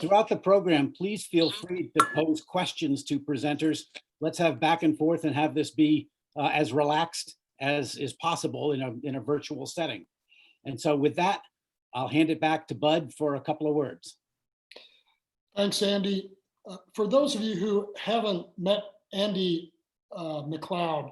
Throughout the program, please feel free to pose questions to presenters. Let's have back and forth and have this be as relaxed as is possible in a virtual setting. And so with that, I'll hand it back to Bud for a couple of words. Thanks, Andy. For those of you who haven't met Andy McLeod,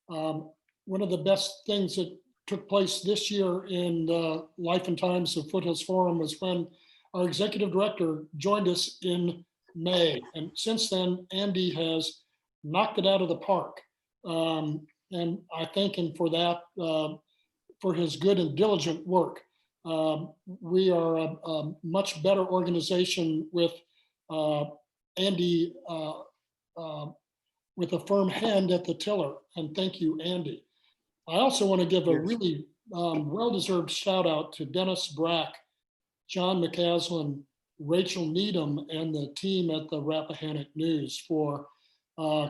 one of the best things that took place this year in the Life and Times of Foothills Forum was when our executive director joined us in May. And since then, Andy has knocked it out of the park. And I thank him for that, for his good and diligent work. We are a much better organization with Andy with a firm hand at the tiller. And thank you, Andy. I also want to give a really well-deserved shout out to Dennis Brack, John McCaslin, Rachel Needham, and the team at the Rappahannock News for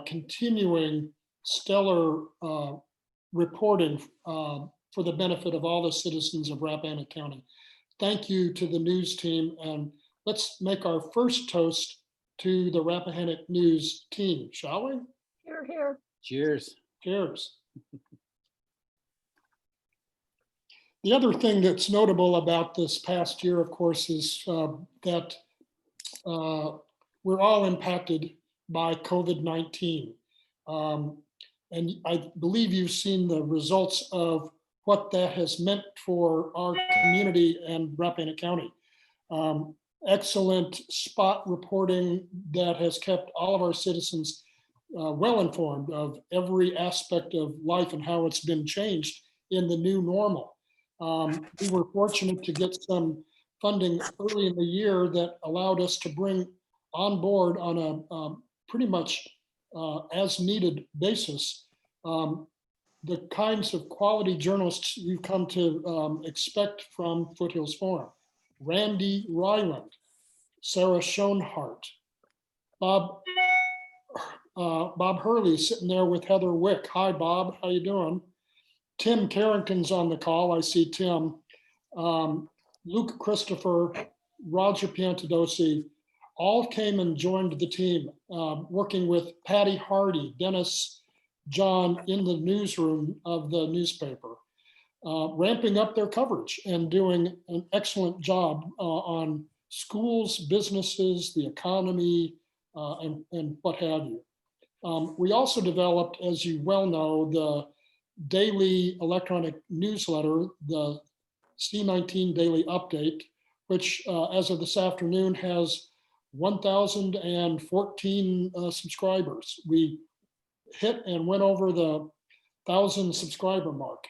continuing stellar reporting for the benefit of all the citizens of Rappahannock County. Thank you to the news team, and let's make our first toast to the Rappahannock News team, shall we? Here, here. Cheers. Cheers. The other thing that's notable about this past year, of course, is that we're all impacted by COVID-19. And I believe you've seen the results of what that has meant for our community and Rappahannock County. Excellent spot reporting that has kept all of our citizens well informed of every aspect of life and how it's been changed in the new normal. We were fortunate to get some funding early in the year that allowed us to bring on board on a pretty much as needed basis the kinds of quality journalists you've come to expect from Foothills Forum. Randy Ryland, Sarah Schoenhart, Bob Hurley sitting there with Heather Wick. Hi, Bob, how you doing? Tim Carrington's on the call. I see Tim. Luke Christopher, Roger Piantadosi, all came and joined the team, working with Patty Hardy, Dennis, John in the newsroom of the newspaper, ramping up their coverage and doing an excellent job on schools, businesses, the economy, and what have you. We also developed, as you well know, the daily electronic newsletter, the C19 Daily Update, which as of this afternoon has 1,014 subscribers. We hit and went over the 1,000 subscriber mark.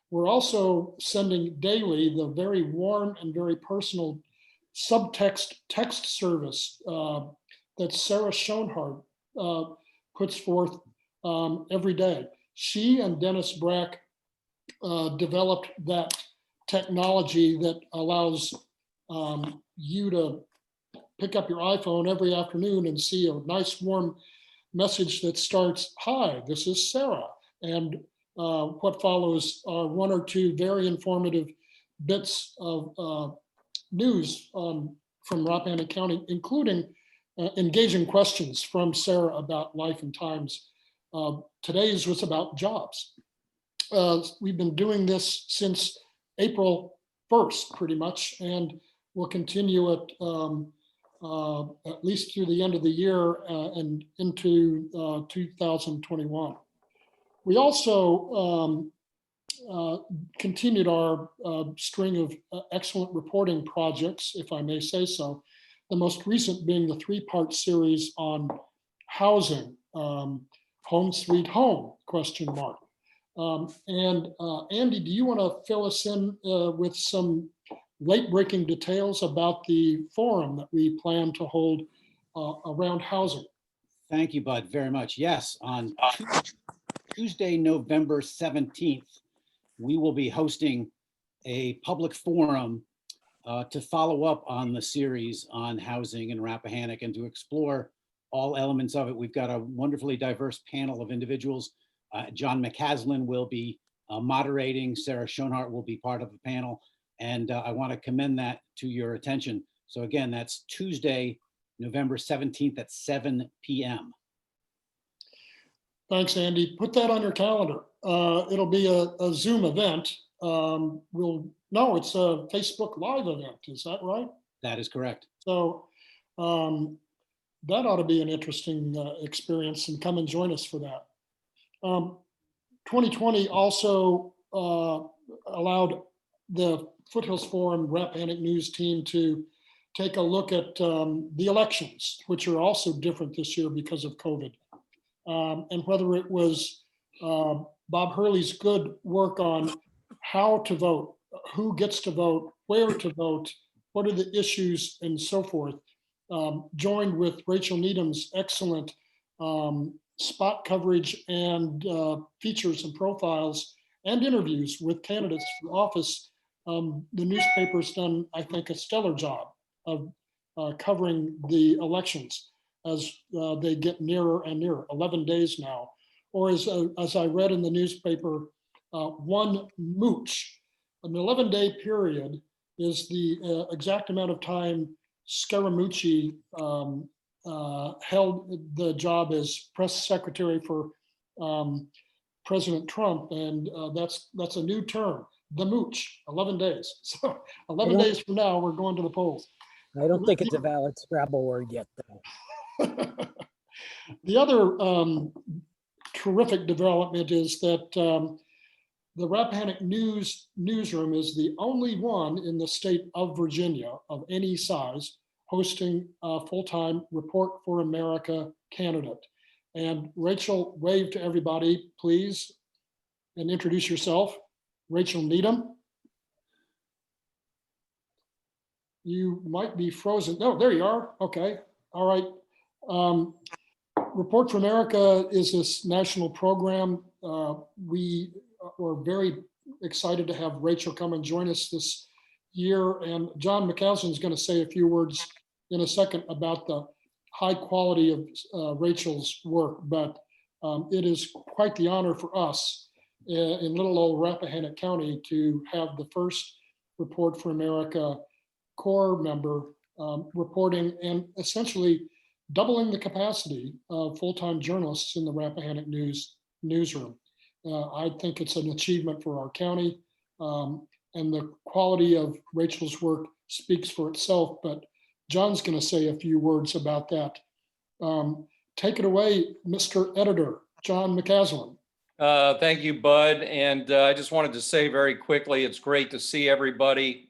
We're also sending daily the very warm and very personal subtext text service that Sarah Schoenhart puts forth every day. She and Dennis Brack developed that technology that allows you to pick up your iPhone every afternoon and see a nice warm message that starts, "Hi, this is Sarah." And what follows are one or two very informative bits of news from Rappahannock County, including engaging questions from Sarah about life and times. Today's was about jobs. We've been doing this since April 1st, pretty much, and we'll continue it at least through the end of the year and into 2021. We also continued our string of excellent reporting projects, if I may say so. The most recent being the 3-part series on housing, home sweet home, question mark. And Andy, do you want to fill us in with some late-breaking details about the forum that we plan to hold around housing? Thank you, Bud, very much. Yes, on Tuesday, November 17th, we will be hosting a public forum to follow up on the series on housing in Rappahannock and to explore all elements of it. We've got a wonderfully diverse panel of individuals. John McCaslin will be moderating. Sarah Schoenhart will be part of the panel. And I want to commend that to your attention. So again, that's Tuesday, November 17th at 7 p.m. Thanks, Andy. Put that on your calendar. It'll be a Zoom event. No, it's a Facebook Live event. Is that right? That is correct. So that ought to be an interesting experience, and come and join us for that. 2020 also allowed the Foothills Forum Rappahannock News team to take a look at the elections, which are also different this year because of COVID. And whether it was Bob Hurley's good work on how to vote, who gets to vote, where to vote, what are the issues, and so forth, joined with Rachel Needham's excellent spot coverage and features and profiles and interviews with candidates for office. The newspaper's done, I think, a stellar job of covering the elections as they get nearer and nearer, 11 days now. Or as I read in the newspaper, one mooch, an 11-day period is the exact amount of time Scaramucci held the job as press secretary for President Trump. And that's a new term, the mooch, 11 days. So 11 days from now, we're going to the polls. I don't think it's a valid Scrabble word yet, though. The other terrific development is that the Rappahannock newsroom is the only one in the state of Virginia of any size hosting a full-time Report for America candidate. And Rachel, wave to everybody, please, and introduce yourself. Rachel Needham. You might be frozen. No, there you are. Okay. All right. Report for America is this national program. We are very excited to have Rachel come and join us this year. And John McCausland is going to say a few words in a second about the high quality of Rachel's work. But it is quite the honor for us in little old Rappahannock County to have the first Report for America Corps member reporting and essentially doubling the capacity of full-time journalists in the Rappahannock newsroom. I think it's an achievement for our county, and the quality of Rachel's work speaks for itself, but John's going to say a few words about that. Take it away, Mr. Editor, John McCausland. Thank you, Bud. And I just wanted to say very quickly, it's great to see everybody.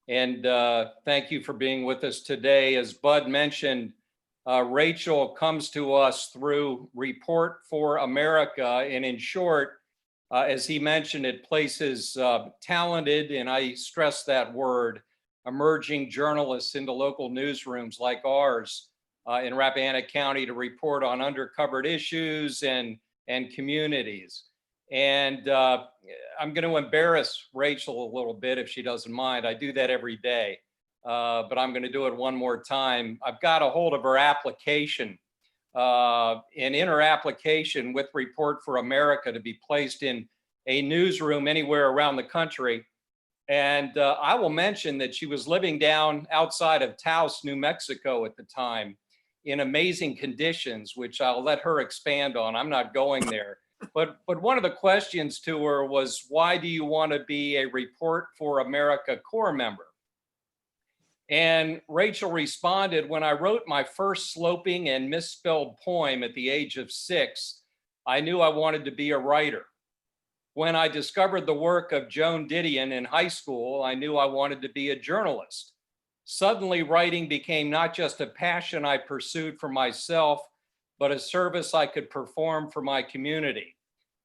And thank you for being with us today. As Bud mentioned, Rachel comes to us through Report for America. And in short, as he mentioned, it places talented, and I stress that word, emerging journalists into local newsrooms like ours in Rappahannock County to report on undercovered issues and communities. And I'm going to embarrass Rachel a little bit if she doesn't mind. I do that every day, but I'm going to do it one more time. I've got a hold of her application, and in her application with Report for America to be placed in a newsroom anywhere around the country. And I will mention that she was living down outside of Taos, New Mexico at the time in amazing conditions, which I'll let her expand on. I'm not going there. But one of the questions to her was, why do you want to be a Report for America Corps member? And Rachel responded, when I wrote my first sloping and misspelled poem at the age of 6, I knew I wanted to be a writer. When I discovered the work of Joan Didion in high school, I knew I wanted to be a journalist. Suddenly, writing became not just a passion I pursued for myself, but a service I could perform for my community.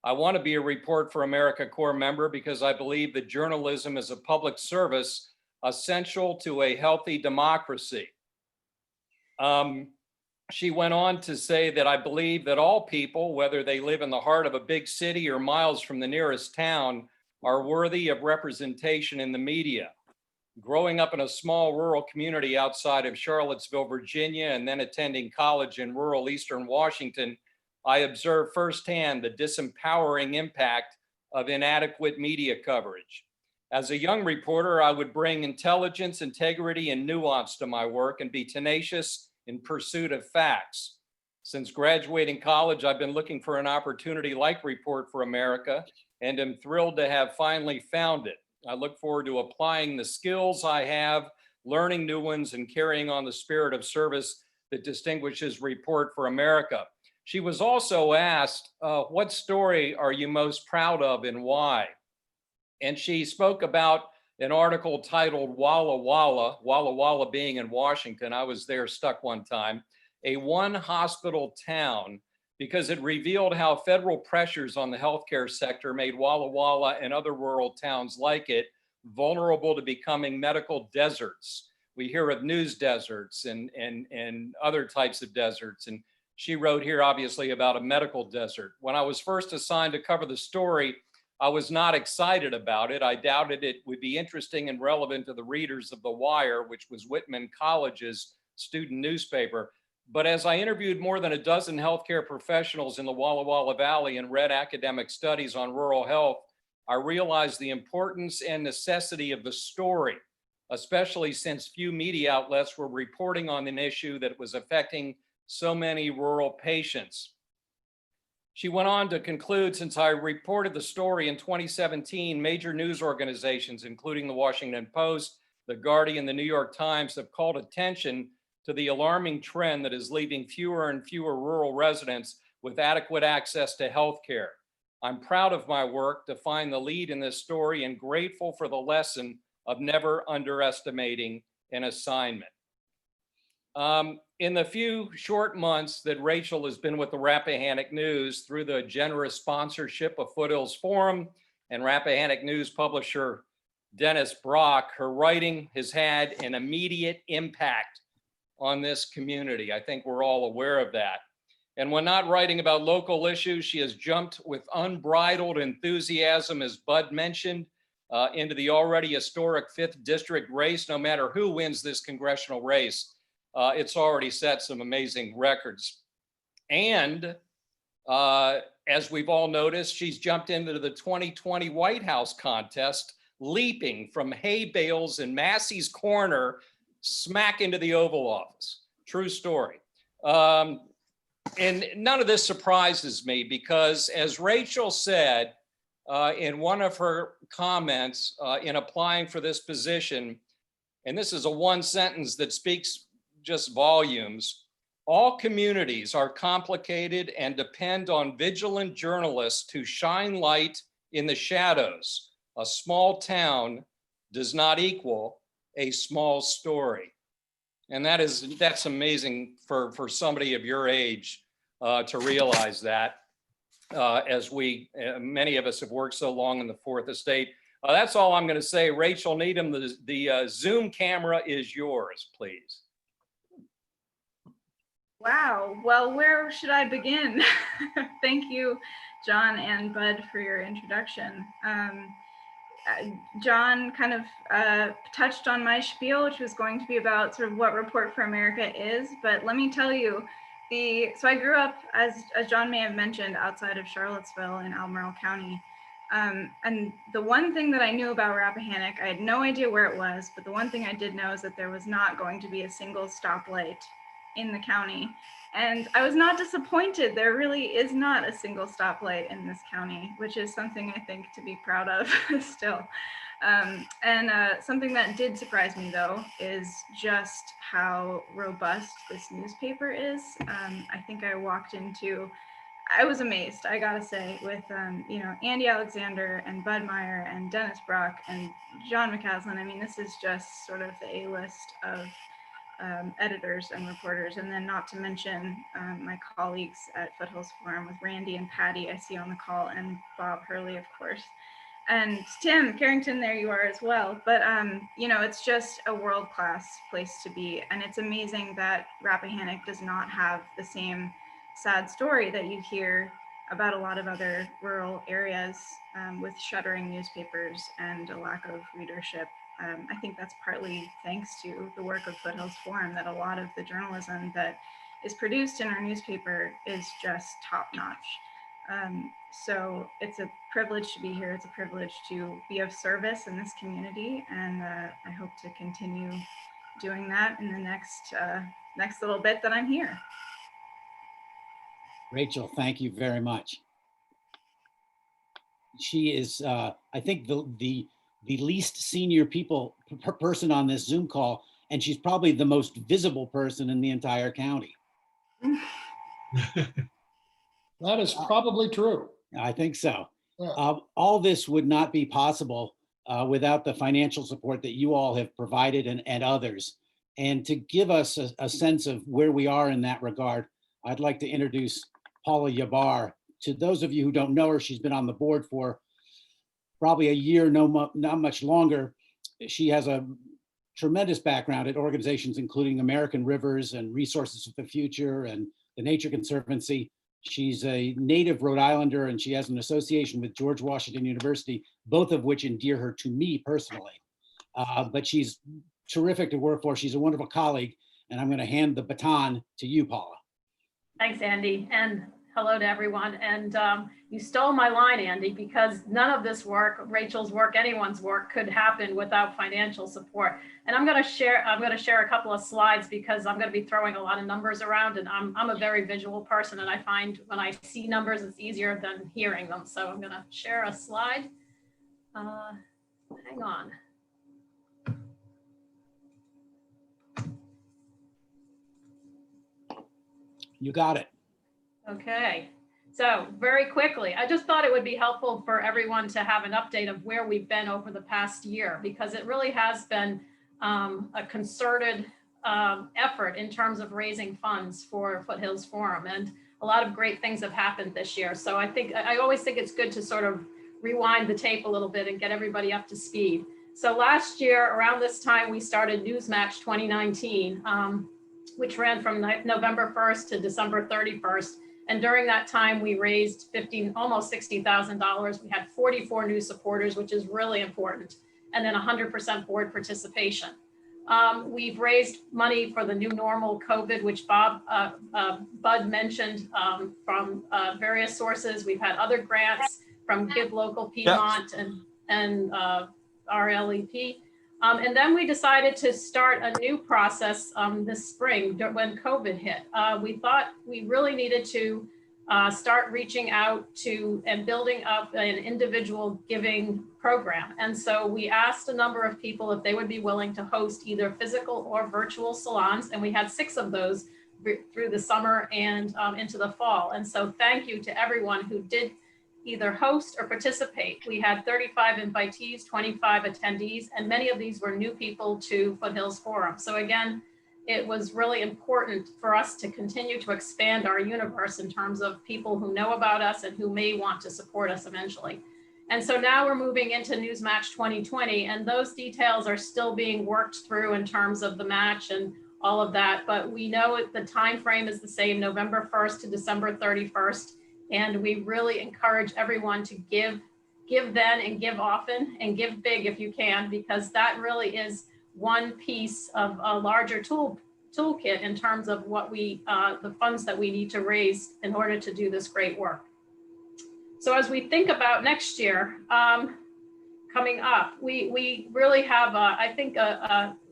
I want to be a Report for America Corps member because I believe that journalism is a public service essential to a healthy democracy. She went on to say that I believe that all people, whether they live in the heart of a big city or miles from the nearest town, are worthy of representation in the media. Growing up in a small rural community outside of Charlottesville, Virginia, and then attending college in rural Eastern Washington, I observed firsthand the disempowering impact of inadequate media coverage. As a young reporter, I would bring intelligence, integrity, and nuance to my work and be tenacious in pursuit of facts. Since graduating college, I've been looking for an opportunity like Report for America and am thrilled to have finally found it. I look forward to applying the skills I have, learning new ones, and carrying on the spirit of service that distinguishes Report for America. She was also asked, what story are you most proud of and why? And she spoke about an article titled Walla Walla, Walla Walla being in Washington. I was there stuck one time, a one hospital town, because it revealed how federal pressures on the healthcare sector made Walla Walla and other rural towns like it vulnerable to becoming medical deserts. We hear of news deserts and other types of deserts. And she wrote here, obviously, about a medical desert. When I was first assigned to cover the story, I was not excited about it. I doubted it would be interesting and relevant to the readers of The Wire, which was Whitman College's student newspaper. But as I interviewed more than a dozen healthcare professionals in the Walla Walla Valley and read academic studies on rural health, I realized the importance and necessity of the story, especially since few media outlets were reporting on an issue that was affecting so many rural patients. She went on to conclude, since I reported the story in 2017, major news organizations, including the Washington Post, the Guardian, the New York Times, have called attention to the alarming trend that is leaving fewer and fewer rural residents with adequate access to health care. I'm proud of my work to find the lead in this story and grateful for the lesson of never underestimating an assignment. In the few short months that Rachel has been with the Rappahannock News through the generous sponsorship of Foothills Forum and Rappahannock News publisher Dennis Brock, her writing has had an immediate impact on this community. I think we're all aware of that. And when not writing about local issues, she has jumped with unbridled enthusiasm, as Bud mentioned, into the already historic 5th District race. No matter who wins this congressional race, it's already set some amazing records. And as we've all noticed, she's jumped into the 2020 White House contest, leaping from hay bales in Massey's Corner smack into the Oval Office. True story. And none of this surprises me because, as Rachel said in one of her comments in applying for this position, and this is a one sentence that speaks just volumes, all communities are complicated and depend on vigilant journalists to shine light in the shadows. A small town does not equal a small story. And that's amazing for somebody of your age to realize that, as many of us have worked so long in the Fourth Estate. That's all I'm going to say. Rachel Needham, the Zoom camera is yours, please. Wow. Well, where should I begin? Thank you, John and Bud, for your introduction. John kind of touched on my spiel, which was going to be about sort of what Report for America is. But let me tell you, so I grew up, as John may have mentioned, outside of Charlottesville in Albemarle County. And the one thing that I knew about Rappahannock, I had no idea where it was, but the one thing I did know is that there was not going to be a single stoplight in the county. And I was not disappointed. There really is not a single stoplight in this county, which is something I think to be proud of still. Something that did surprise me, though, is just how robust this newspaper is. I think I was amazed, I gotta say, with Andy Alexander and Bud Meyer and Dennis Brock and John McCaslin. I mean, this is just sort of the A-list of editors and reporters, and then not to mention my colleagues at Foothills Forum with Randy and Patty I see on the call, and Bob Hurley, of course, and Tim Carrington, there you are as well. But it's just a world-class place to be, and it's amazing that Rappahannock does not have the same sad story that you hear about a lot of other rural areas with shuttering newspapers and a lack of readership. I think that's partly thanks to the work of Foothills Forum, that a lot of the journalism that is produced in our newspaper is just top notch. So it's a privilege to be here. It's a privilege to be of service in this community, and I hope to continue doing that in the next little bit that I'm here. Rachel, thank you very much. She is, I think, the least senior person on this Zoom call, and she's probably the most visible person in the entire county. That is probably true. I think so. Yeah. All this would not be possible without the financial support that you all have provided and others. And to give us a sense of where we are in that regard, I'd like to introduce Paula Yabar. To those of you who don't know her, she's been on the board for probably a year, not much longer. She has a tremendous background at organizations including American Rivers and Resources of the Future and the Nature Conservancy. She's a native Rhode Islander, and she has an association with George Washington University, both of which endear her to me personally. But she's terrific to work for. She's a wonderful colleague, and I'm going to hand the baton to you, Paula. Thanks, Andy, and hello to everyone. And you stole my line, Andy, because none of this work, Rachel's work, anyone's work, could happen without financial support. And I'm going to share a couple of slides because I'm going to be throwing a lot of numbers around, and I'm a very visual person, and I find when I see numbers, it's easier than hearing them. So I'm going to share a slide. Hang on. You got it. Okay, so very quickly, I just thought it would be helpful for everyone to have an update of where we've been over the past year, because it really has been a concerted effort in terms of raising funds for Foothills Forum, and a lot of great things have happened this year. So I always think it's good to sort of rewind the tape a little bit and get everybody up to speed. So last year, around this time, we started Newsmatch 2019, which ran from November 1st to December 31st. And during that time, we raised almost $60,000. We had 44 new supporters, which is really important, and then 100% board participation. We've raised money for the new normal COVID, which Bud mentioned from various sources. We've had other grants from Give Local Piedmont and RLEP. And then we decided to start a new process this spring when COVID hit. We thought we really needed to start reaching out to and building up an individual giving program. And so we asked a number of people if they would be willing to host either physical or virtual salons. And we had 6 of those through the summer and into the fall. And so thank you to everyone who did either host or participate. We had 35 invitees, 25 attendees, and many of these were new people to Foothills Forum. So again, it was really important for us to continue to expand our universe in terms of people who know about us and who may want to support us eventually. And so now we're moving into Newsmatch 2020, and those details are still being worked through in terms of the match and all of that. But we know the time frame is the same, November 1st to December 31st. And we really encourage everyone to give then and give often and give big if you can, because that really is one piece of a larger toolkit in terms of what the funds that we need to raise in order to do this great work. So as we think about next year coming up, we really have, I think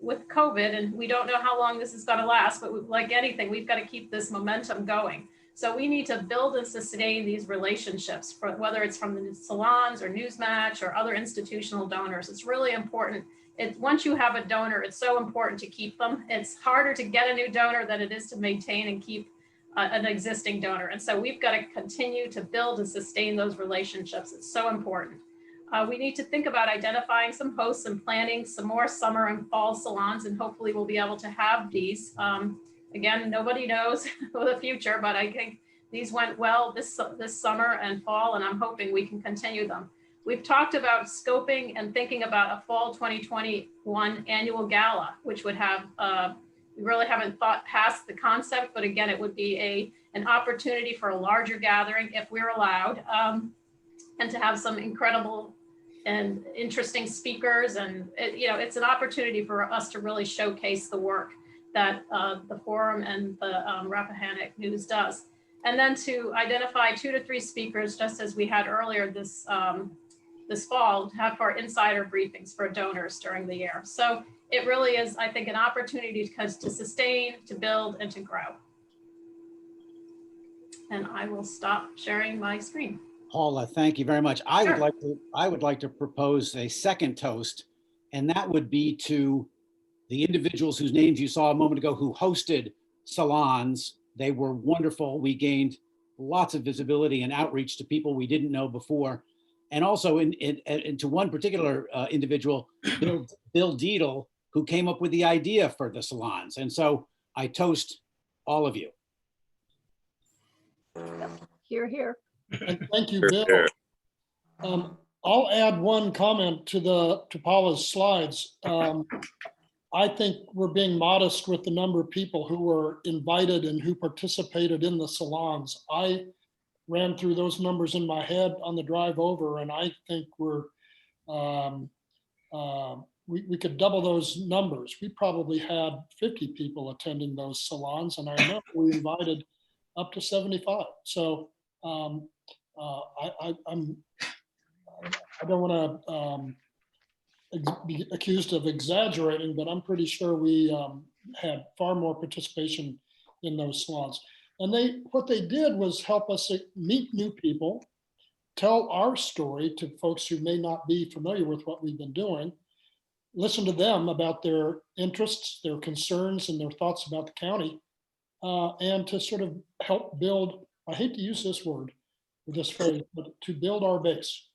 with COVID, and we don't know how long this is going to last, but like anything, we've got to keep this momentum going. So we need to build and sustain these relationships, whether it's from the salons or Newsmatch or other institutional donors. It's really important. Once you have a donor, it's so important to keep them. It's harder to get a new donor than it is to maintain and keep an existing donor. And so we've got to continue to build and sustain those relationships. It's so important. We need to think about identifying some hosts and planning some more summer and fall salons, and hopefully we'll be able to have these. Again, nobody knows the future, but I think these went well this summer and fall, and I'm hoping we can continue them. We've talked about scoping and thinking about a fall 2021 annual gala, which would have, we really haven't thought past the concept, but again, it would be an opportunity for a larger gathering if we're allowed, and to have some incredible and interesting speakers. And it's an opportunity for us to really showcase the work that the Forum and the Rappahannock News does. And then to identify 2 to 3 speakers, just as we had earlier this fall, to have our insider briefings for donors during the year. So it really is, I think, an opportunity to sustain, to build, and to grow. And I will stop sharing my screen. Paula, thank you very much. I Sure. would like to propose a second toast, and that would be to the individuals whose names you saw a moment ago who hosted salons. They were wonderful. We gained lots of visibility and outreach to people we didn't know before. And also to one particular individual, Bill Deedle, who came up with the idea for the salons. And so I toast all of you. Here, here. And thank you, Bill. I'll add one comment to Paula's slides. I think we're being modest with the number of people who were invited and who participated in the salons. I ran through those numbers in my head on the drive over, and I think we could double those numbers. We probably had 50 people attending those salons, and I know we invited up to 75. So I don't want to be accused of exaggerating, but I'm pretty sure we had far more participation in those salons. And what they did was help us meet new people, tell our story to folks who may not be familiar with what we've been doing, listen to them about their interests, their concerns, and their thoughts about the county, and to sort of help build, I hate to use this word, this phrase, but to build our base.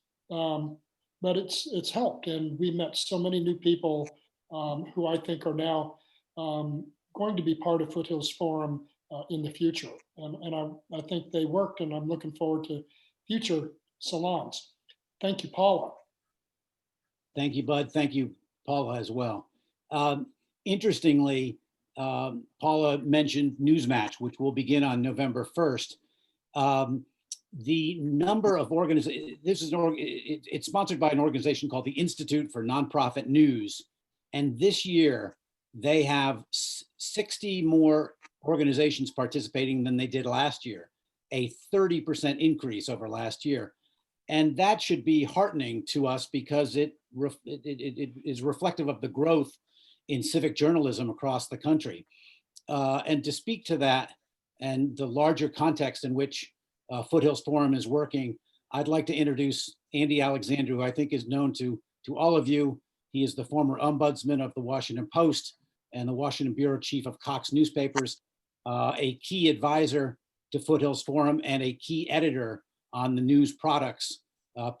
But it's helped, and we met so many new people who I think are now going to be part of Foothills Forum in the future. And I think they worked, and I'm looking forward to future salons. Thank you, Paula. Thank you, Bud. Thank you, Paula, as well. Interestingly, Paula mentioned Newsmatch, which will begin on November 1st. The number of organizations, it's sponsored by an organization called the Institute for Nonprofit News. And this year, they have 60 more organizations participating than they did last year, a 30% increase over last year. And that should be heartening to us because it is reflective of the growth in civic journalism across the country. And to speak to that and the larger context in which Foothills Forum is working, I'd like to introduce Andy Alexander, who I think is known to all of you. He is the former ombudsman of the Washington Post and the Washington Bureau Chief of Cox Newspapers, a key advisor to Foothills Forum and a key editor on the news products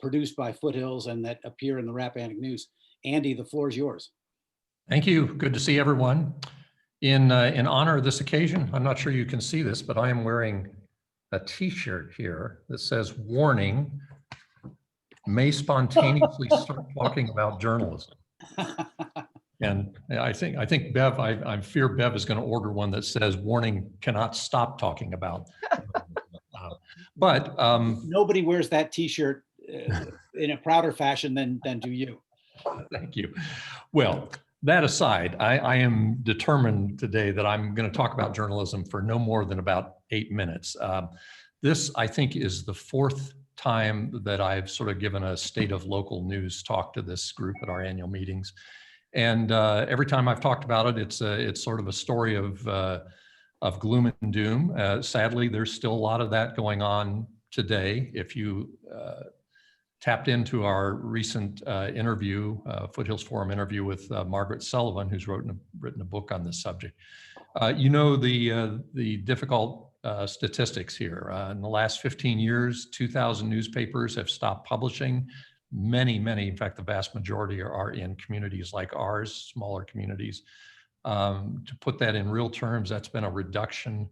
produced by Foothills and that appear in the Rappahannock News. Andy, the floor is yours. Thank you. Good to see everyone. In honor of this occasion, I'm not sure you can see this, but I am wearing a t-shirt here that says, "Warning, may spontaneously start talking about journalism." And I think Bev, I fear Bev is going to order one that says, "Warning, cannot stop talking about." But nobody wears that t-shirt in a prouder fashion than do you. Thank you. Well, that aside, I am determined today that I'm going to talk about journalism for no more than about 8 minutes. This, I think, is the fourth time that I've sort of given a state of local news talk to this group at our annual meetings. And every time I've talked about it, it's sort of a story of gloom and doom. Sadly, there's still a lot of that going on today. If you tapped into our recent interview, Foothills Forum interview with Margaret Sullivan, who's written a book on this subject. You know the difficult statistics here. In the last 15 years, 2,000 newspapers have stopped publishing. Many, in fact, the vast majority are in communities like ours, smaller communities. To put that in real terms, that's been a reduction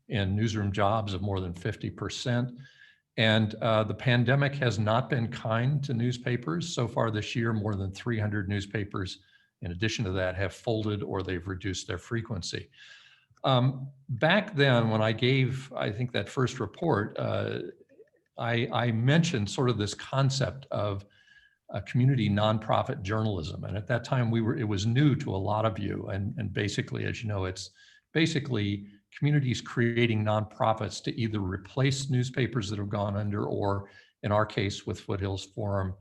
in newsroom jobs of more than 50%. And the pandemic has not been kind to newspapers. So far this year, more than 300 newspapers, in addition to that, have folded or they've reduced their frequency. Back then, when I gave, I think, that first report, I mentioned sort of this concept of community nonprofit journalism. And at that time, it was new to a lot of you. And basically, as you know, it's basically communities creating nonprofits to either replace newspapers that have gone under, or in our case with Foothills Forum,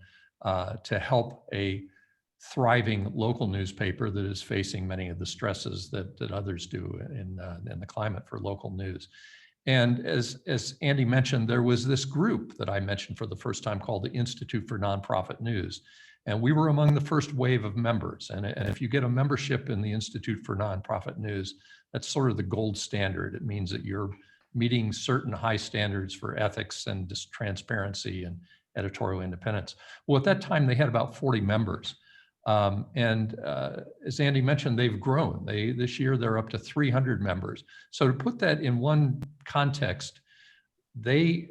to help a thriving local newspaper that is facing many of the stresses that others do in the climate for local news. And as Andy mentioned, there was this group that I mentioned for the first time called the Institute for Nonprofit News. And we were among the first wave of members. And if you get a membership in the Institute for Nonprofit News, that's sort of the gold standard. It means that you're meeting certain high standards for ethics and just transparency and editorial independence. Well, at that time, they had about 40 members. As Andy mentioned, they've grown. This year, they're up to 300 members. So to put that in one context, they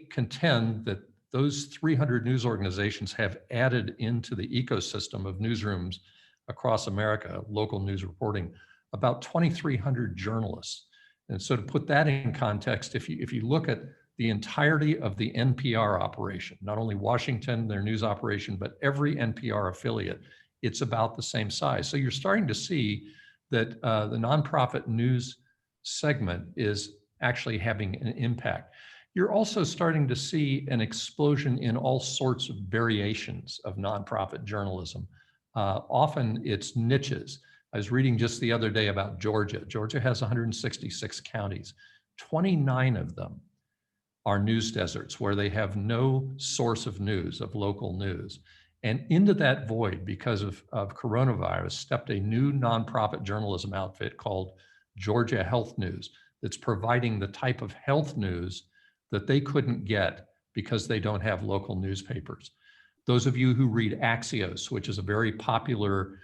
contend that those 300 news organizations have added into the ecosystem of newsrooms across America, local news reporting, about 2,300 journalists. And so to put that in context, if you look at the entirety of the NPR operation, not only Washington, their news operation, but every NPR affiliate, it's about the same size. So you're starting to see that the nonprofit news segment is actually having an impact. You're also starting to see an explosion in all sorts of variations of nonprofit journalism. Often it's niches. I was reading just the other day about Georgia. Georgia has 166 counties. 29 of them are news deserts where they have no source of news, of local news. And into that void, because of coronavirus, stepped a new nonprofit journalism outfit called Georgia Health News that's providing the type of health news that they couldn't get because they don't have local newspapers. Those of you who read Axios, which is a very popular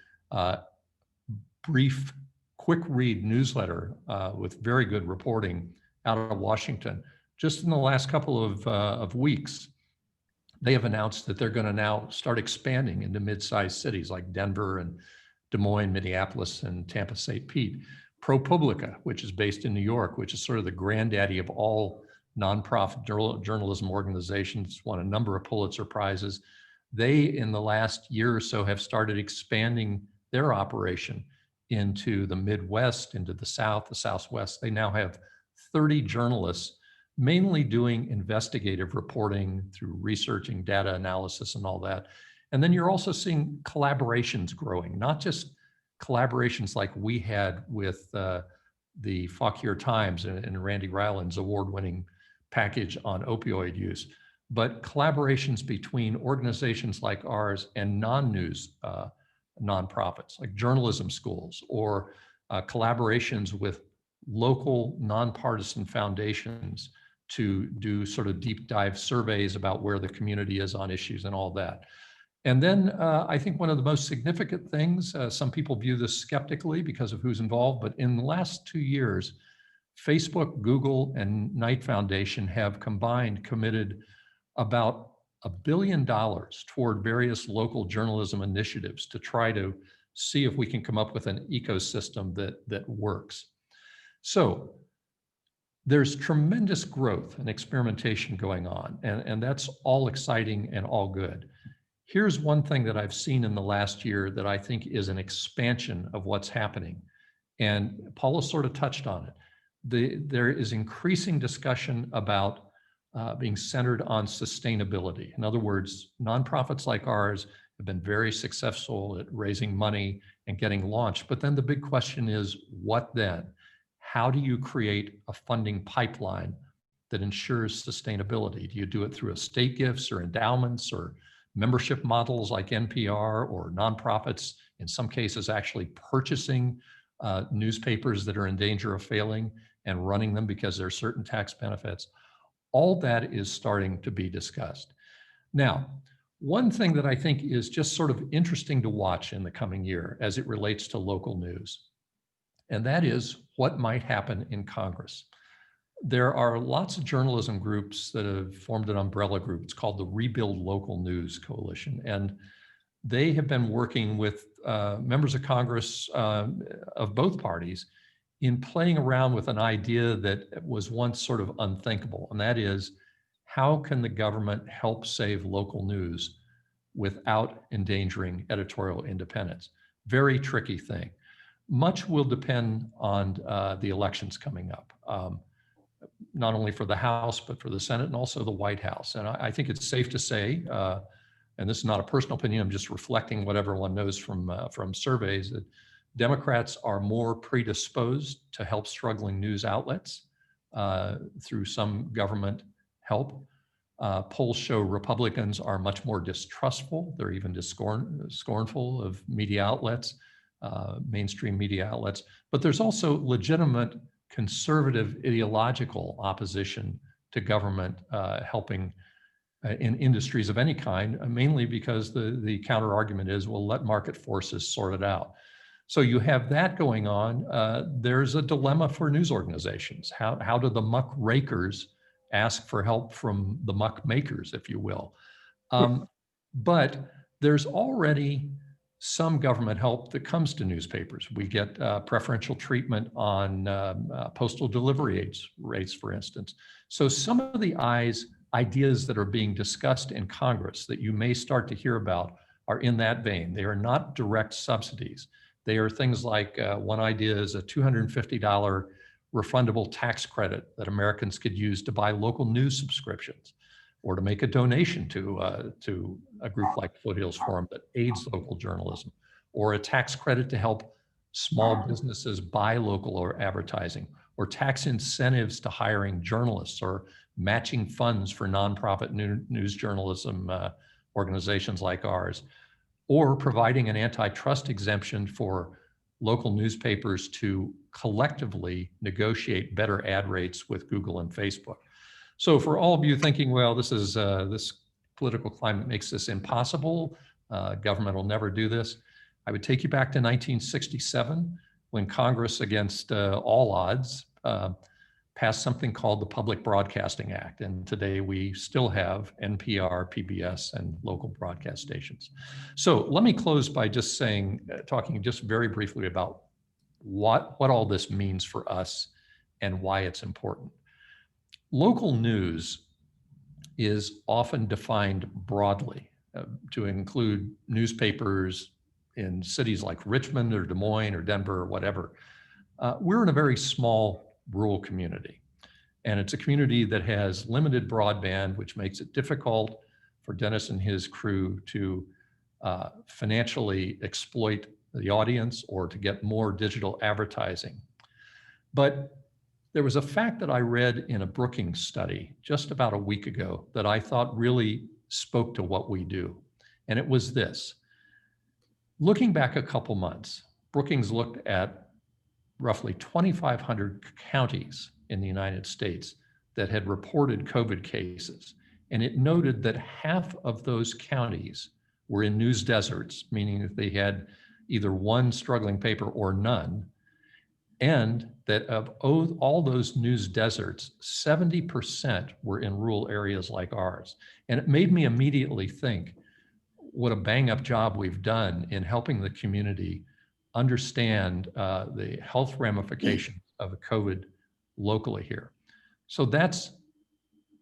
brief, quick read newsletter with very good reporting out of Washington, just in the last couple of weeks, they have announced that they're going to now start expanding into mid-sized cities like Denver and Des Moines, Minneapolis, and Tampa, St. Pete. ProPublica, which is based in New York, which is sort of the granddaddy of all nonprofit journalism organizations, won a number of Pulitzer Prizes. They, in the last year or so, have started expanding their operation into the Midwest, into the South, the Southwest. They now have 30 journalists, mainly doing investigative reporting through researching data analysis and all that. And then you're also seeing collaborations growing, not just collaborations like we had with the Fauquier Times and Randy Ryland's award-winning package on opioid use, but collaborations between organizations like ours and non-news nonprofits, like journalism schools, or collaborations with local nonpartisan foundations to do sort of deep dive surveys about where the community is on issues and all that. And then I think one of the most significant things, some people view this skeptically because of who's involved, but in the last 2 years, Facebook, Google, and Knight Foundation have combined committed about $1 billion toward various local journalism initiatives to try to see if we can come up with an ecosystem that works. So there's tremendous growth and experimentation going on, and that's all exciting and all good. Here's one thing that I've seen in the last year that I think is an expansion of what's happening. And Paula sort of touched on it. There is increasing discussion about being centered on sustainability. In other words, nonprofits like ours have been very successful at raising money and getting launched. But then the big question is, what then? How do you create a funding pipeline that ensures sustainability? Do you do it through estate gifts or endowments or membership models like NPR, or nonprofits, in some cases actually purchasing newspapers that are in danger of failing and running them because there are certain tax benefits? All that is starting to be discussed. Now, one thing that I think is just sort of interesting to watch in the coming year as it relates to local news, and that is what might happen in Congress. There are lots of journalism groups that have formed an umbrella group. It's called the Rebuild Local News Coalition. And they have been working with members of Congress of both parties in playing around with an idea that was once sort of unthinkable. And that is, how can the government help save local news without endangering editorial independence? Very tricky thing. much will depend on the elections coming up, not only for the House, but for the Senate and also the White House. And I think it's safe to say, and this is not a personal opinion, I'm just reflecting what everyone knows from surveys, that Democrats are more predisposed to help struggling news outlets through some government help. Polls show Republicans are much more distrustful. They're even scornful of media outlets, mainstream media outlets. But there's also legitimate conservative ideological opposition to government helping in industries of any kind, mainly because the counter argument is, well, let market forces sort it out. So you have that going on. There's a dilemma for news organizations. How do the muck rakers ask for help from the muck makers, if you will? But there's already some government help that comes to newspapers. We get preferential treatment on postal delivery rates, for instance. So some of the ideas that are being discussed in Congress that you may start to hear about are in that vein. They are not direct subsidies. They are things like one idea is a $250 refundable tax credit that Americans could use to buy local news subscriptions or to make a donation to a group like Foothills Forum that aids local journalism, or a tax credit to help small businesses buy local or advertising, or tax incentives to hiring journalists, or matching funds for nonprofit news journalism organizations like ours, or providing an antitrust exemption for local newspapers to collectively negotiate better ad rates with Google and Facebook. So for all of you thinking, well, this political climate makes this impossible, government will never do this, I would take you back to 1967 when Congress, against all odds, passed something called the Public Broadcasting Act. And today we still have NPR, PBS, and local broadcast stations. So let me close by just saying, talking just very briefly about what all this means for us and why it's important. Local news is often defined broadly to include newspapers in cities like Richmond or Des Moines or Denver or whatever. We're in a very small rural community, and it's a community that has limited broadband, which makes it difficult for Dennis and his crew to financially exploit the audience or to get more digital advertising. But there was a fact that I read in a Brookings study just about a week ago that I thought really spoke to what we do. And it was this. Looking back a couple months, Brookings looked at roughly 2,500 counties in the United States that had reported COVID cases. And it noted that half of those counties were in news deserts, meaning that they had either one struggling paper or none. And that of all those news deserts, 70% were in rural areas like ours. And it made me immediately think what a bang up job we've done in helping the community understand the health ramifications of COVID locally here. So that's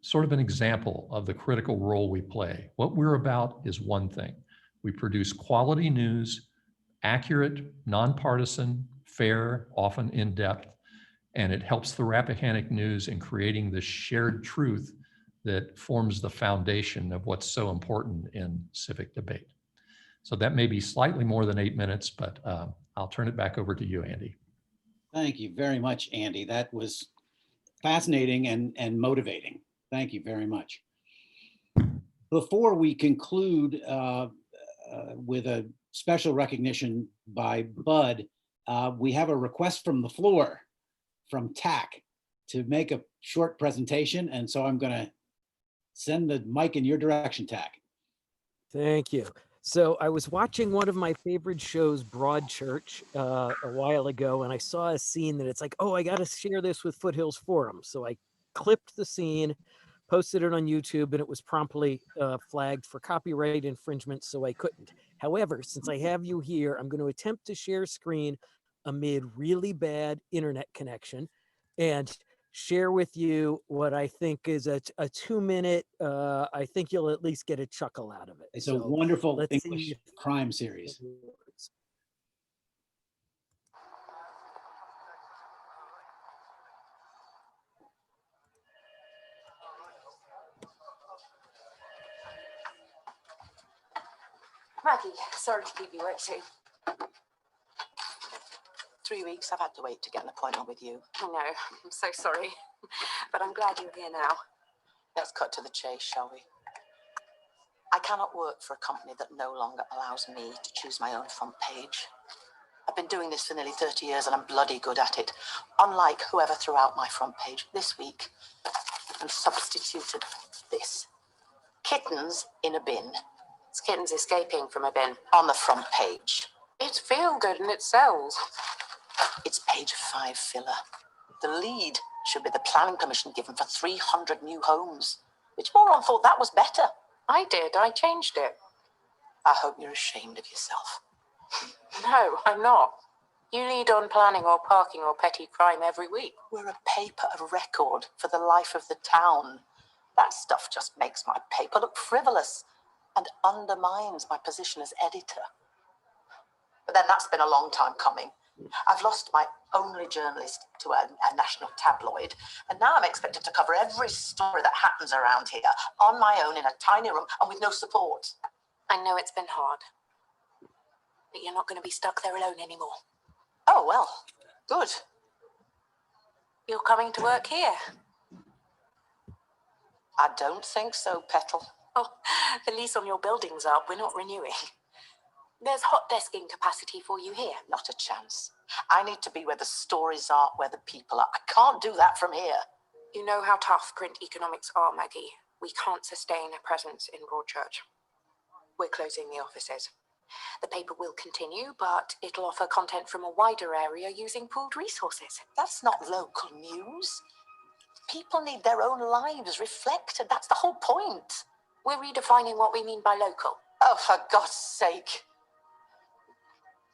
sort of an example of the critical role we play. What we're about is one thing. We produce quality news, accurate, nonpartisan, fair, often in-depth, and it helps the Rappahannock News in creating the shared truth that forms the foundation of what's so important in civic debate. So that may be slightly more than 8 minutes, but I'll turn it back over to you, Andy. Thank you very much, Andy. That was fascinating and motivating. Thank you very much. Before we conclude with a special recognition by Bud, we have a request from the floor from TAC to make a short presentation. And so I'm going to send the mic in your direction, TAC. Thank you. So I was watching one of my favorite shows, Broadchurch, a while ago, and I saw a scene that it's like, oh, I got to share this with Foothills Forum. So I clipped the scene, posted it on YouTube, and it was promptly flagged for copyright infringement, so I couldn't. However, since I have you here, I'm going to attempt to share screen amid really bad internet connection and share with you what I think is a 2-minute, I think you'll at least get a chuckle out of it. It's a wonderful let's English see crime series. Maggie, sorry to keep you waiting. 3 weeks I've had to wait to get an appointment with you. I know, I'm so sorry. But I'm glad you're here now. Let's cut to the chase, shall we? I cannot work for a company that no longer allows me to choose my own front page. I've been doing this for nearly 30 years and I'm bloody good at it. Unlike whoever threw out my front page this week and substituted this. Kittens in a bin. It's kittens escaping from a bin. On the front page. It's feel good and it sells. It's page 5 filler. The lead should be the planning permission given for 300 new homes. Which moron thought that was better? I did, I changed it. I hope you're ashamed of yourself. No, I'm not. You lead on planning or parking or petty crime every week. We're a paper of record for the life of the town. That stuff just makes my paper look frivolous and undermines my position as editor. But then that's been a long time coming. I've lost my only journalist to a national tabloid, and now I'm expected to cover every story that happens around here on my own in a tiny room and with no support. I know it's been hard, but you're not going to be stuck there alone anymore. Oh, well, good. You're coming to work here. I don't think so, Petal. Oh, the lease on your building's up. We're not renewing. There's hot desking capacity for you here. Not a chance. I need to be where the stories are, where the people are. I can't do that from here. You know how tough print economics are, Maggie. We can't sustain a presence in Broadchurch. We're closing the offices. The paper will continue, but it'll offer content from a wider area using pooled resources. That's not local news. People need their own lives reflected. That's the whole point. We're redefining what we mean by local. Oh, for God's sake.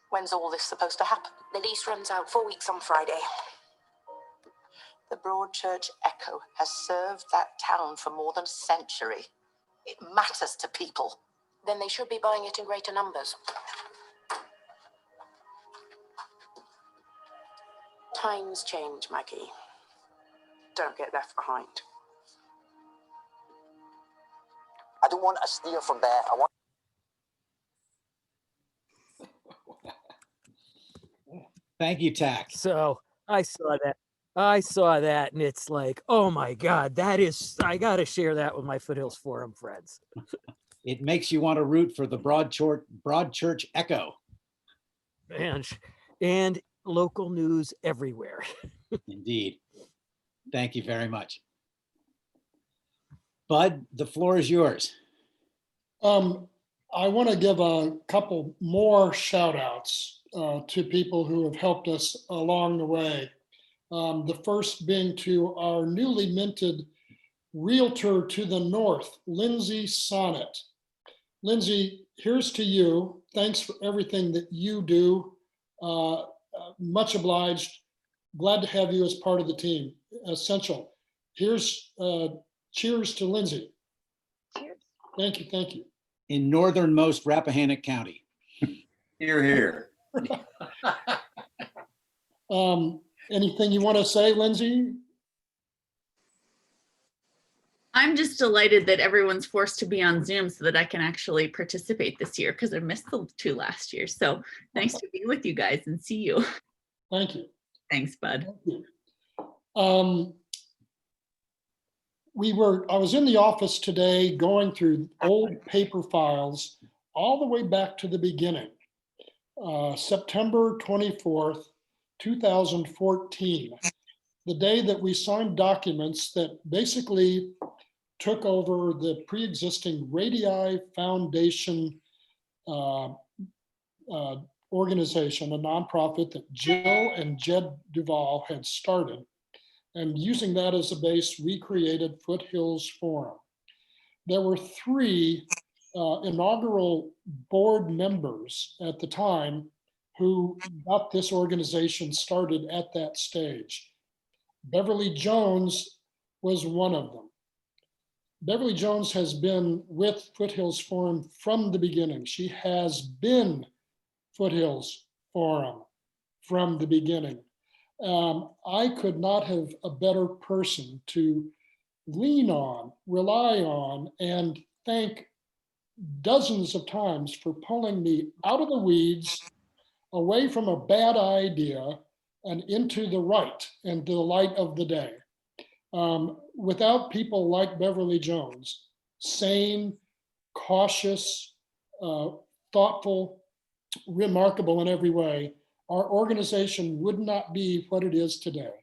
When's all this supposed to happen? The lease runs out 4 weeks on Friday. The Broadchurch Echo has served that town for more than a century. It matters to people. Then they should be buying it in greater numbers. Times change, Maggie. Don't get left behind. I don't want to steal from there. I want. Thank you, Tack. So I saw that. I saw that, and it's like, oh my God, that is, I got to share that with my Foothills Forum friends. It makes you want to root for the Broadchurch Echo. And local news everywhere. Indeed. Thank you very much. Bud, the floor is yours. I want to give a couple more shout outs to people who have helped us along the way. The first being to our newly minted realtor to the north, Lindsay Sonnet. Lindsay, here's to you. Thanks for everything that you do. Much obliged. Glad to have you as part of the team. Essential. Here's cheers to Lindsay. Cheers. Thank you, thank you. In northernmost Rappahannock County. Here, here. Anything you want to say, Lindsay? I'm just delighted that everyone's forced to be on Zoom so that I can actually participate this year because I missed the 2 last year. So nice to be with you guys and see you. Thank you. Thanks, Bud. Thank you. I was in the office today going through old paper files all the way back to the beginning. September 24th, 2014, the day that we signed documents that basically took over the pre-existing Radii Foundation organization, a nonprofit that Jill and Jed Duvall had started. And using that as a base, we created Foothills Forum. There were 3 inaugural board members at the time who got this organization started at that stage. Beverly Jones was one of them. Beverly Jones has been with Foothills Forum from the beginning. She has been Foothills Forum from the beginning. I could not have a better person to lean on, rely on, and thank dozens of times for pulling me out of the weeds, away from a bad idea, and into the right and the light of the day. Without people like Beverly Jones, sane, cautious, thoughtful, remarkable in every way, our organization would not be what it is today.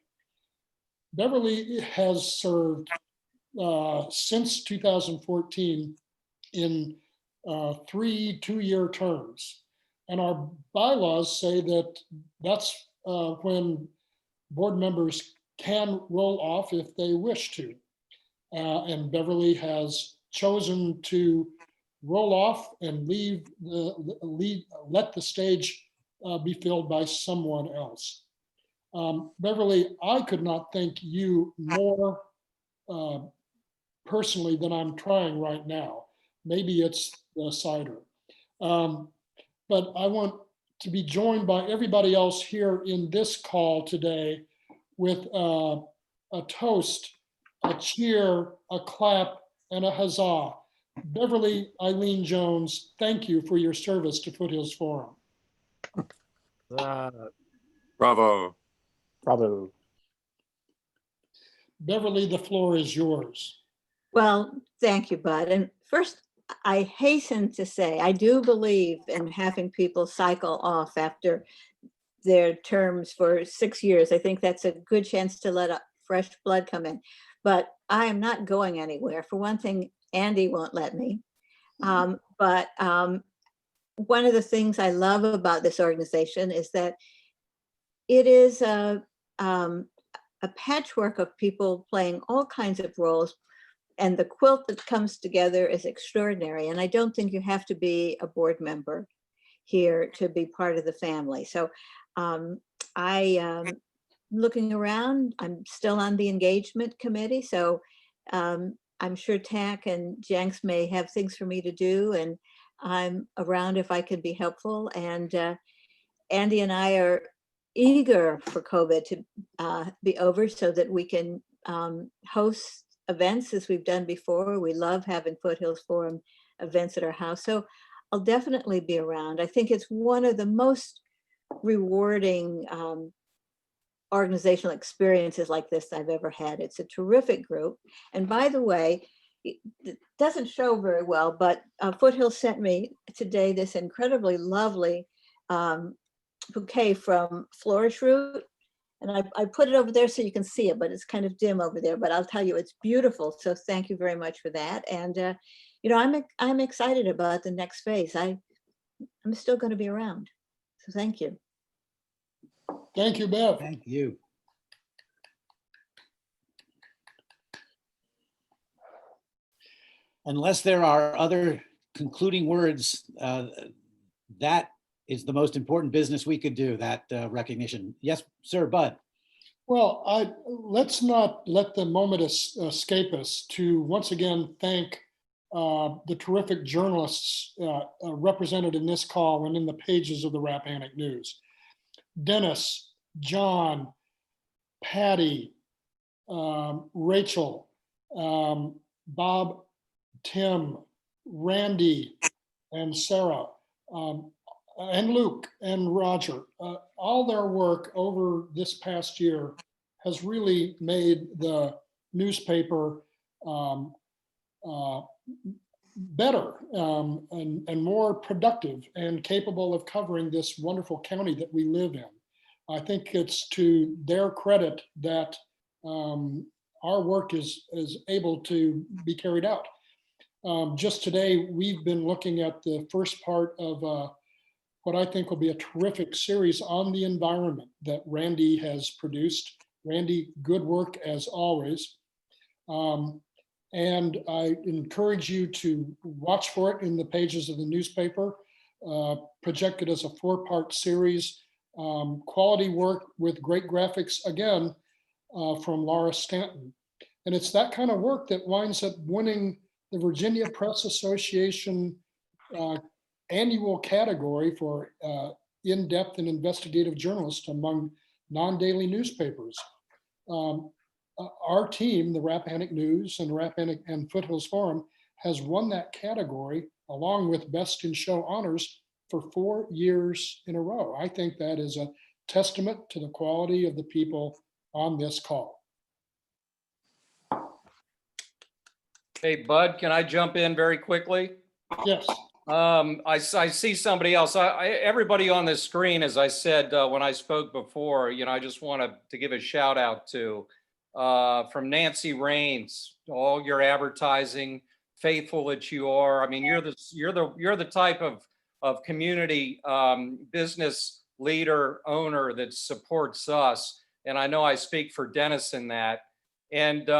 Beverly has served since 2014 in 3 two-year terms. And our bylaws say that that's when board members can roll off if they wish to. And Beverly has chosen to roll off and let the stage be filled by someone else. Beverly, I could not thank you more personally than I'm trying right now. Maybe it's the cider. But I want to be joined by everybody else here in this call today with a toast, a cheer, a clap, and a huzzah. Beverly Eileen Jones, thank you for your service to Foothills Forum. Bravo. Bravo. Beverly, the floor is yours. Well, thank you, Bud. And first, I hasten to say, I do believe in having people cycle off after their terms for 6 years. I think that's a good chance to let fresh blood come in. But I am not going anywhere. For one thing, Andy won't let me. But one of the things I love about this organization is that it is a patchwork of people playing all kinds of roles. And the quilt that comes together is extraordinary. And I don't think you have to be a board member here to be part of the family. So looking around, I'm still on the engagement committee. So I'm sure TAC and Jenks may have things for me to do. And I'm around if I can be helpful. And Andy and I are eager for COVID to be over so that we can host events as we've done before. We love having Foothills Forum events at our house. So I'll definitely be around. I think it's one of the most rewarding organizational experiences like this I've ever had. It's a terrific group. And by the way, it doesn't show very well, but Foothills sent me today this incredibly lovely bouquet from Flourish Root. And I put it over there so you can see it, but it's kind of dim over there, but I'll tell you, it's beautiful. So thank you very much for that. And, you know, I'm excited about the next phase. I'm still going to be around. So thank you. Thank you, Bev. Thank you. Unless there are other concluding words, that is the most important business we could do, that recognition. Yes, sir, Bud. Well, let's not let the moment escape us to once again thank the terrific journalists represented in this call and in the pages of the Rappahannock News. Dennis, John, Patty, Rachel, Bob, Tim, Randy, and Sarah, and Luke and Roger. All their work over this past year has really made the newspaper better and more productive and capable of covering this wonderful county that we live in. I think it's to their credit that our work is able to be carried out. Just today, we've been looking at the first part of what I think will be a terrific series on the environment that Randy has produced. Randy, good work as always. And I encourage you to watch for it in the pages of the newspaper, projected as a 4-part series. Quality work with great graphics, again, from Laura Stanton. And it's that kind of work that winds up winning the Virginia Press Association annual category for in-depth and investigative journalists among non-daily newspapers. Our team, the Rappahannock News and Rappahannock and Foothills Forum, has won that category along with Best in Show honors for 4 years in a row. I think that is a testament to the quality of the people on this call. Hey, Bud, can I jump in very quickly? Yes. I see somebody else. Everybody on this screen, as I said when I spoke before, I just want to give a shout out to from Nancy Raines, all your advertising, faithful that you are. I mean, you're the type of community business leader, owner that supports us, and I know I speak for Dennis in that. And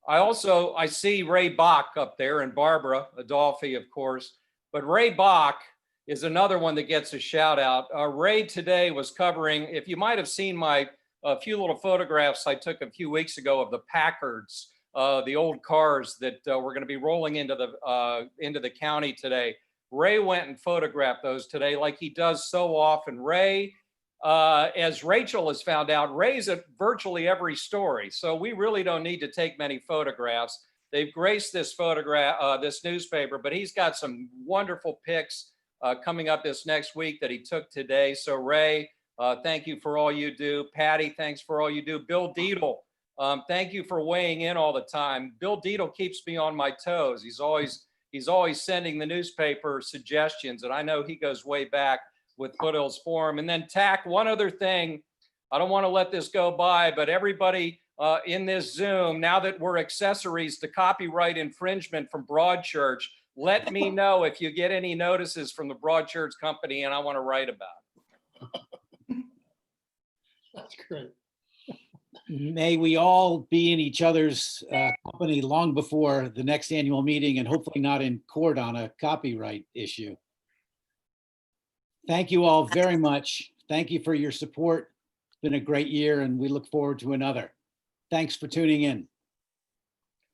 I see Ray Bach up there and Barbara Adolfi, of course. But Ray Bach is another one that gets a shout out. Ray today was covering, if you might have seen a few little photographs I took a few weeks ago of the Packards, the old cars that were going to be rolling into the county today. Ray went and photographed those today like he does so often. Ray, as Rachel has found out, Ray's at virtually every story. So we really don't need to take many photographs. They've graced this this newspaper, but he's got some wonderful pics coming up this next week that he took today. So Ray, thank you for all you do. Patty, thanks for all you do. Bill Deedle, thank you for weighing in all the time. Bill Deedle keeps me on my toes. He's always sending the newspaper suggestions, and I know he goes way back with Foothills Forum. And then Tack, one other thing, I don't want to let this go by, but everybody in this Zoom, now that we're accessories to copyright infringement from Broadchurch, let me know if you get any notices from the Broadchurch company and I want to write about it. That's great. May we all be in each other's company long before the next annual meeting and hopefully not in court on a copyright issue. Thank you all very much. Thank you for your support. It's been a great year and we look forward to another. Thanks for tuning in.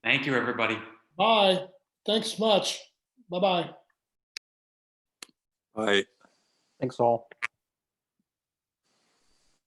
Thank you, everybody. Bye. Thanks much. Bye-bye. Bye. Thanks all.